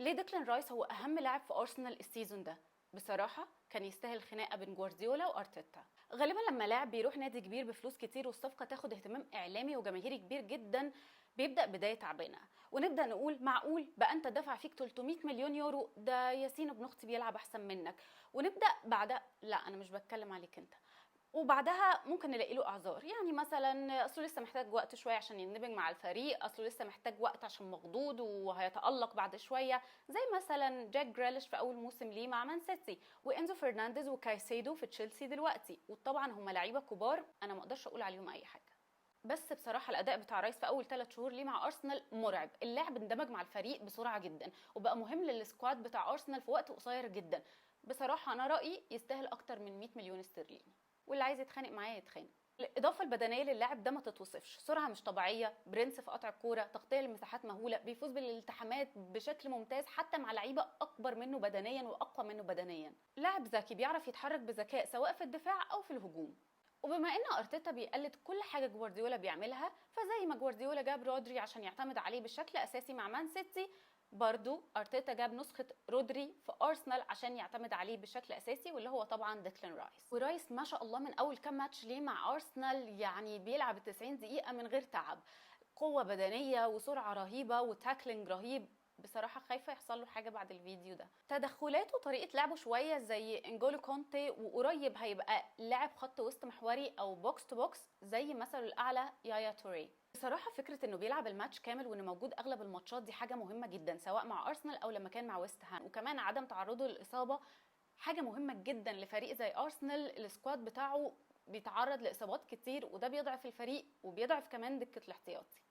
ليه ديكلان رايس هو اهم لاعب في ارسنال السيزون ده؟ بصراحه كان يستاهل خناقه بين جوارديولا وارتيتا. غالبا لما لاعب بيروح نادي كبير بفلوس كتير والصفقه تاخد اهتمام اعلامي وجماهيري كبير جدا، بيبدا بدايه تعبانه، ونبدا نقول معقول بقى انت دافع فيك 300 مليون يورو؟ ده ياسين ابن اختي بيلعب احسن منك. ونبدا بعدها لا انا مش بتكلم عليك انت. وبعدها ممكن نلاقي له اعذار، يعني مثلا اصله لسه محتاج وقت شويه عشان يندمج مع الفريق، اصله لسه محتاج وقت عشان مخضوض وهيتالق بعد شويه، زي مثلا جاك جريليش في اول موسم ليه مع مان سيتي، وانزو فرنانديز وكايسيدو في تشيلسي دلوقتي، وطبعا هم لعيبه كبار انا ما اقدرش اقول عليهم اي حاجه. بس بصراحه الاداء بتاع رايس في اول 3 شهور ليه مع ارسنال مرعب، اللاعب اندمج مع الفريق بسرعه جدا وبقى مهم للسكواد بتاع ارسنال في وقت قصير جدا. بصراحه انا رايي يستاهل اكتر من 100 مليون استرليني، واللي عايز يتخانق معايا يتخانق. الاضافه البدنيه للاعب ده ما تتوصفش، سرعه مش طبيعيه، برنس في قطع الكوره، تغطيه لمساحات مهوله، بيفوز بالالتحامات بشكل ممتاز حتى مع لعيبه اكبر منه بدنيا واقوى منه بدنيا، لاعب ذكي بيعرف يتحرك بذكاء سواء في الدفاع او في الهجوم. وبما ان ارتيتا بيقلد كل حاجه جوارديولا بيعملها، فزي ما جوارديولا جاب رودري عشان يعتمد عليه بشكل اساسي مع مان سيتي، برضو ارتيتا جاب نسخه رودري في ارسنال عشان يعتمد عليه بشكل اساسي، واللي هو طبعا ديكلان رايس. ورايس ما شاء الله من اول كام ماتش ليه مع ارسنال يعني بيلعب ال 90 دقيقه من غير تعب، قوه بدنيه وسرعه رهيبه وتاكلينج رهيب. بصراحة خايفة يحصل له حاجة بعد الفيديو ده. تدخلاته وطريقة لعبه شوية زي انجولو كونتي، وقريب هيبقى لاعب خط وسط محوري او بوكس تو بوكس زي مثله الاعلى يايا توري. بصراحة فكرة انه بيلعب الماتش كامل وانه موجود اغلب الماتشات دي حاجة مهمة جدا، سواء مع ارسنال او لما كان مع ويست هام، وكمان عدم تعرضه للإصابة حاجة مهمة جدا لفريق زي ارسنال. السكواد بتاعه بيتعرض لإصابات كتير وده بيضعف الفريق وبيضعف كمان دكة الاحتياطي.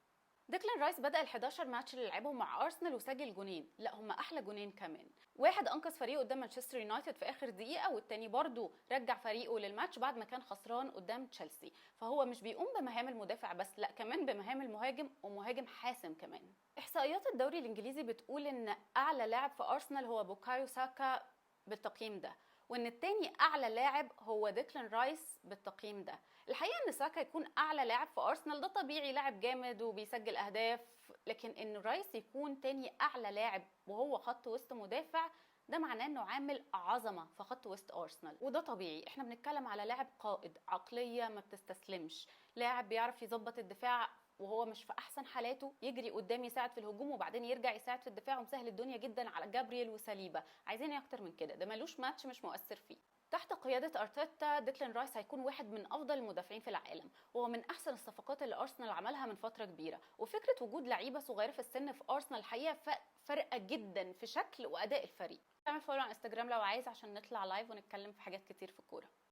ديكلان رايس بدأ ال 11 ماتش اللي لعبهم مع ارسنال وسجل جونين، لا هم احلى جونين كمان. واحد انقذ فريقه قدام مانشستر يونايتد في اخر دقيقه، والتاني برضه رجع فريقه للماتش بعد ما كان خسران قدام تشيلسي. فهو مش بيقوم بمهام المدافع بس، لا كمان بمهام المهاجم، ومهاجم حاسم كمان. احصائيات الدوري الانجليزي بتقول ان اعلى لاعب في ارسنال هو بوكايو ساكا بالتقييم ده، وان التاني اعلى لاعب هو ديكلان رايس بالتقييم ده. الحقيقه ان ساكا يكون اعلى لاعب في ارسنال ده طبيعي، لاعب جامد وبيسجل اهداف، لكن ان رايس يكون تاني اعلى لاعب وهو خط وسط مدافع، ده معناه انه عامل عظمه في خط وسط ارسنال، وده طبيعي. احنا بنتكلم على لاعب قائد، عقليه ما بتستسلمش، لاعب بيعرف يظبط الدفاع وهو مش في احسن حالاته، يجري قدام يساعد في الهجوم وبعدين يرجع يساعد في الدفاع، ومسهل الدنيا جدا على جابرييل وساليبا. عايزين ايه اكتر من كده؟ ده ملوش ماتش مش مؤثر فيه. تحت قيادة ارتيتا ديكلان رايس هيكون واحد من افضل المدافعين في العالم، وهو من احسن الصفقات اللي ارسنال عملها من فترة كبيرة. وفكرة وجود لعيبة صغيرة في السن في ارسنال الحقيقة فرقة جدا في شكل واداء الفريق. اعمل فولو على انستجرام لو عايز عشان نطلع لايف ونتكلم في حاجات كتير في الكورة.